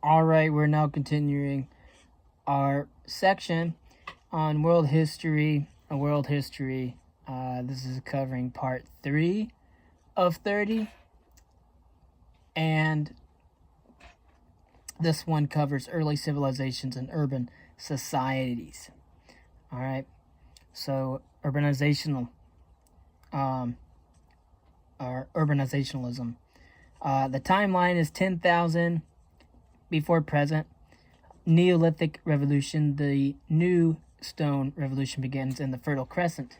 All right, we're now continuing our section on world history. This is covering part 3 of 30, and this one covers early civilizations and urban societies. All right, so urbanization or urbanizationalism. The timeline is 10,000 before present. Neolithic Revolution. The New Stone Revolution begins in the Fertile Crescent.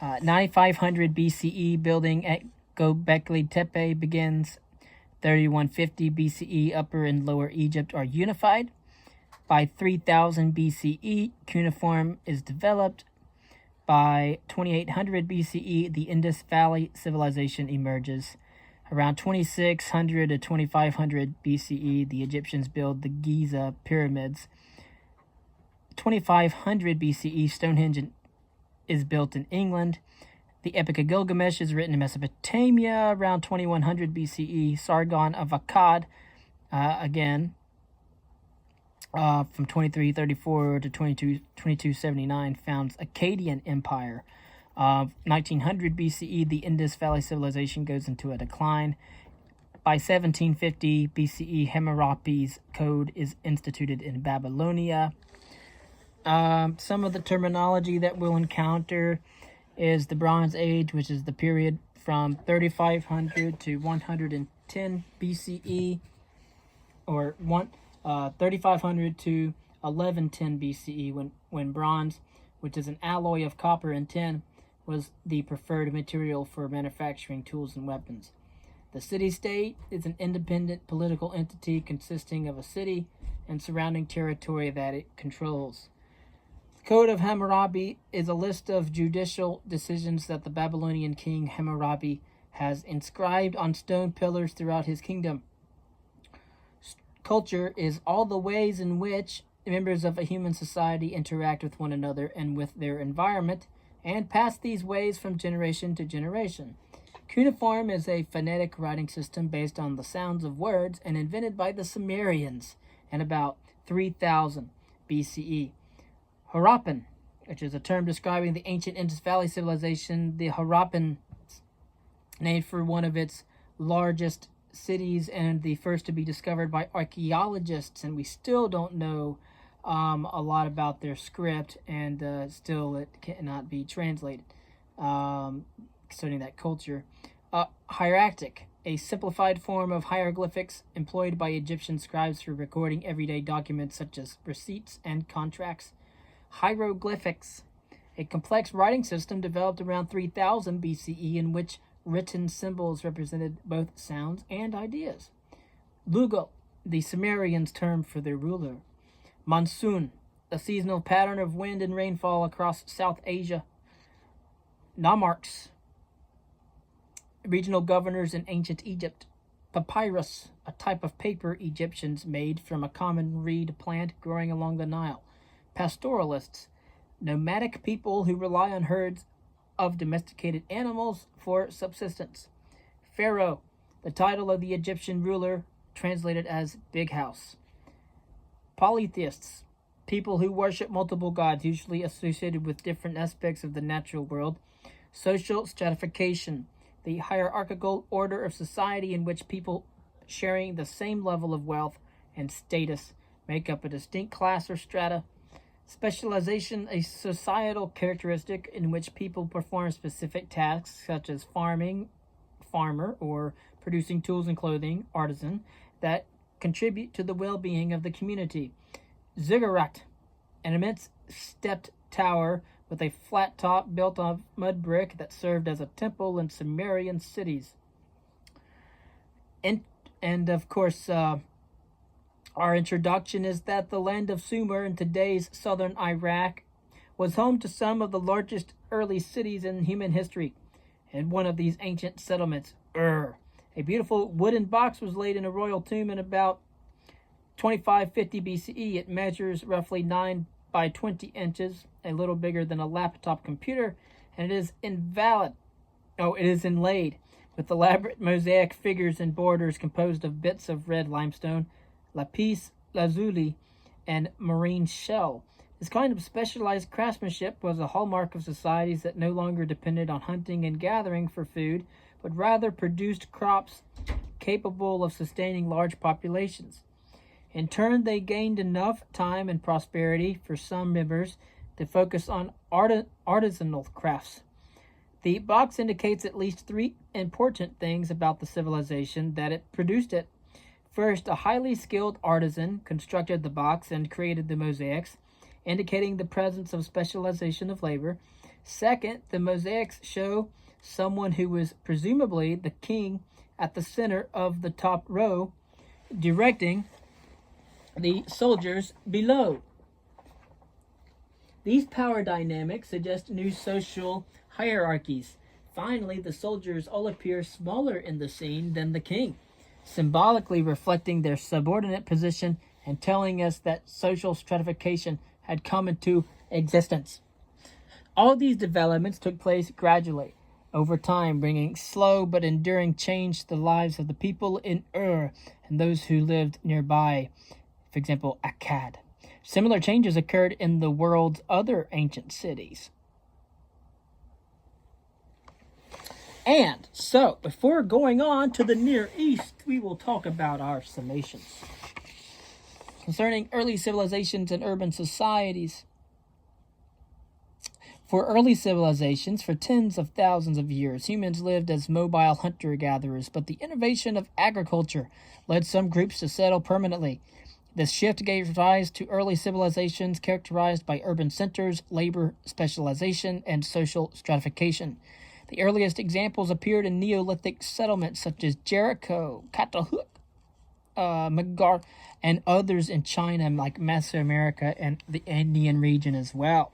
9500 BCE, building at Göbekli Tepe begins. 3150 BCE, Upper and Lower Egypt are unified. By 3000 BCE, cuneiform is developed. By 2800 BCE, the Indus Valley civilization emerges. Around 2600 to 2500 BCE, the Egyptians build the Giza pyramids. 2500 BCE, Stonehenge is built in England. The Epic of Gilgamesh is written in Mesopotamia. Around 2100 BCE, Sargon of Akkad, from 2334 to 2279, founds Akkadian Empire. 1900 BCE, the Indus Valley civilization goes into a decline. By 1750 BCE, Hammurabi's code is instituted in Babylonia. Some of the terminology that we'll encounter is the Bronze Age, which is the period from 3500 to 110 BCE, or 3500 to 1110 BCE, when bronze, which is an alloy of copper and tin, was the preferred material for manufacturing tools and weapons. The city-state is an independent political entity consisting of a city and surrounding territory that it controls. The Code of Hammurabi is a list of judicial decisions that the Babylonian king Hammurabi has inscribed on stone pillars throughout his kingdom. Culture is all the ways in which members of a human society interact with one another and with their environment, and pass these ways from generation to generation. Cuneiform is a phonetic writing system based on the sounds of words and invented by the Sumerians in about 3000 BCE. Harappan, which is a term describing the ancient Indus Valley civilization, the Harappans, named for one of its largest cities and the first to be discovered by archaeologists, and we still don't know a lot about their script, and still it cannot be translated concerning that culture. Hieractic, a simplified form of hieroglyphics employed by Egyptian scribes for recording everyday documents such as receipts and contracts. Hieroglyphics, a complex writing system developed around 3000 BCE in which written symbols represented both sounds and ideas. Lugal, the Sumerians' term for their ruler. Monsoon, a seasonal pattern of wind and rainfall across South Asia. Nomarchs, regional governors in ancient Egypt. Papyrus, a type of paper Egyptians made from a common reed plant growing along the Nile. Pastoralists, nomadic people who rely on herds of domesticated animals for subsistence. Pharaoh, the title of the Egyptian ruler, translated as big house. Polytheists, people who worship multiple gods, usually associated with different aspects of the natural world. Social stratification, the hierarchical order of society in which people sharing the same level of wealth and status make up a distinct class or strata. Specialization, a societal characteristic in which people perform specific tasks such as farmer, or producing tools and clothing, artisan, that contribute to the well-being of the community. Ziggurat, an immense stepped tower with a flat top built of mud brick that served as a temple in Sumerian cities. And of course, our introduction is that the land of Sumer in today's southern Iraq was home to some of the largest early cities in human history. And one of these ancient settlements, Ur, a beautiful wooden box was laid in a royal tomb in about 2550 BCE. It measures roughly 9 by 20 inches, a little bigger than a laptop computer, and it is inlaid with elaborate mosaic figures and borders composed of bits of red limestone. lapis lazuli, and marine shell. This kind of specialized craftsmanship was a hallmark of societies that no longer depended on hunting and gathering for food, but rather produced crops capable of sustaining large populations. In turn, they gained enough time and prosperity for some members to focus on artisanal crafts. The box indicates at least three important things about the civilization that it produced it. First, a highly skilled artisan constructed the box and created the mosaics, indicating the presence of specialization of labor. Second, the mosaics show someone who was presumably the king at the center of the top row, directing the soldiers below. These power dynamics suggest new social hierarchies. Finally, the soldiers all appear smaller in the scene than the king, symbolically reflecting their subordinate position and telling us that social stratification had come into existence. All these developments took place gradually, over time, bringing slow but enduring change to the lives of the people in Ur and those who lived nearby, for example, Akkad. Similar changes occurred in the world's other ancient cities. And so, before going on to the Near East, we will talk about our summations. Concerning early civilizations and urban societies. For early civilizations, for tens of thousands of years, humans lived as mobile hunter-gatherers, but the innovation of agriculture led some groups to settle permanently. This shift gave rise to early civilizations characterized by urban centers, labor specialization, and social stratification. The earliest examples appeared in Neolithic settlements such as Jericho, Catalhook, Megar, and others in China, like Mesoamerica and the Indian region as well.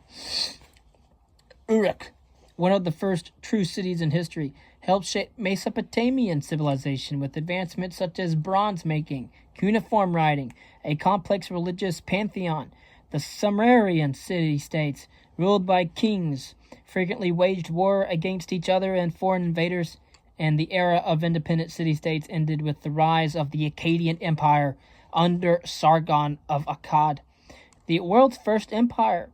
Uruk, one of the first true cities in history, helped shape Mesopotamian civilization with advancements such as bronze making, cuneiform writing, a complex religious pantheon. The Sumerian city-states, ruled by kings, frequently waged war against each other and foreign invaders, and the era of independent city-states ended with the rise of the Akkadian Empire under Sargon of Akkad. The world's first empire.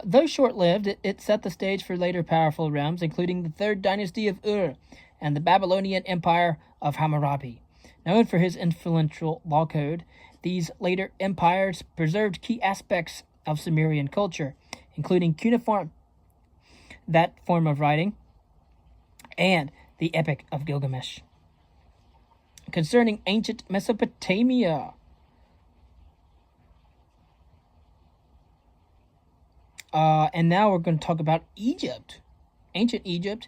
Though short-lived, it set the stage for later powerful realms, including the Third Dynasty of Ur and the Babylonian Empire of Hammurabi. Known for his influential law code, these later empires preserved key aspects of Sumerian culture, including cuneiform, that form of writing, and the Epic of Gilgamesh. Concerning ancient Mesopotamia, and now we're going to talk about Egypt. Ancient Egypt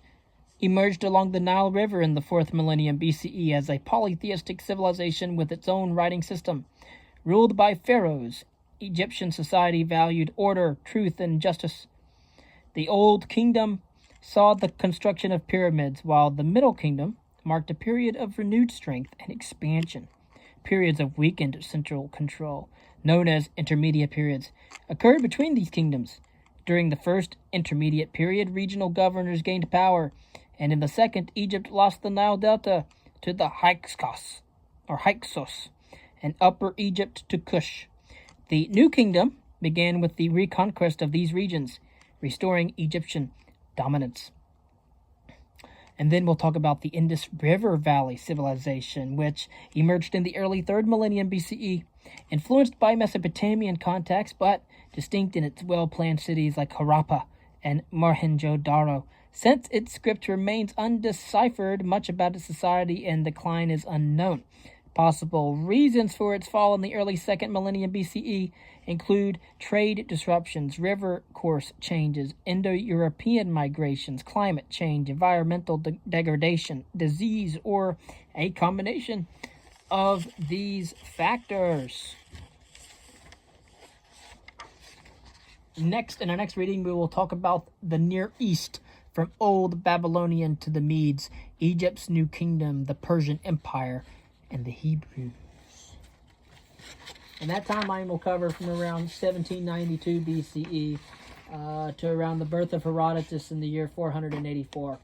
emerged along the Nile River in the 4th millennium BCE as a polytheistic civilization with its own writing system. Ruled by pharaohs, Egyptian society valued order, truth, and justice. The Old Kingdom saw the construction of pyramids, while the Middle Kingdom marked a period of renewed strength and expansion. Periods of weakened central control, known as intermediate periods, occurred between these kingdoms. During the first intermediate period, regional governors gained power, and in the second, Egypt lost the Nile Delta to the Hyksos, and Upper Egypt to Kush. The New Kingdom began with the reconquest of these regions, restoring Egyptian dominance. And then we'll talk about the Indus River Valley civilization, which emerged in the early 3rd millennium BCE, influenced by Mesopotamian contacts, but distinct in its well-planned cities like Harappa and Mohenjo-Daro. Since its script remains undeciphered, much about its society and decline is unknown. Possible reasons for its fall in the early 2nd millennium BCE include trade disruptions, river course changes, Indo-European migrations, climate change, environmental degradation, disease, or a combination of these factors. Next, in our next reading, we will talk about the Near East, from Old Babylonian to the Medes, Egypt's New Kingdom, the Persian Empire, and the Hebrews. And that timeline will cover from around 1792 BCE to around the birth of Herodotus in the year 484.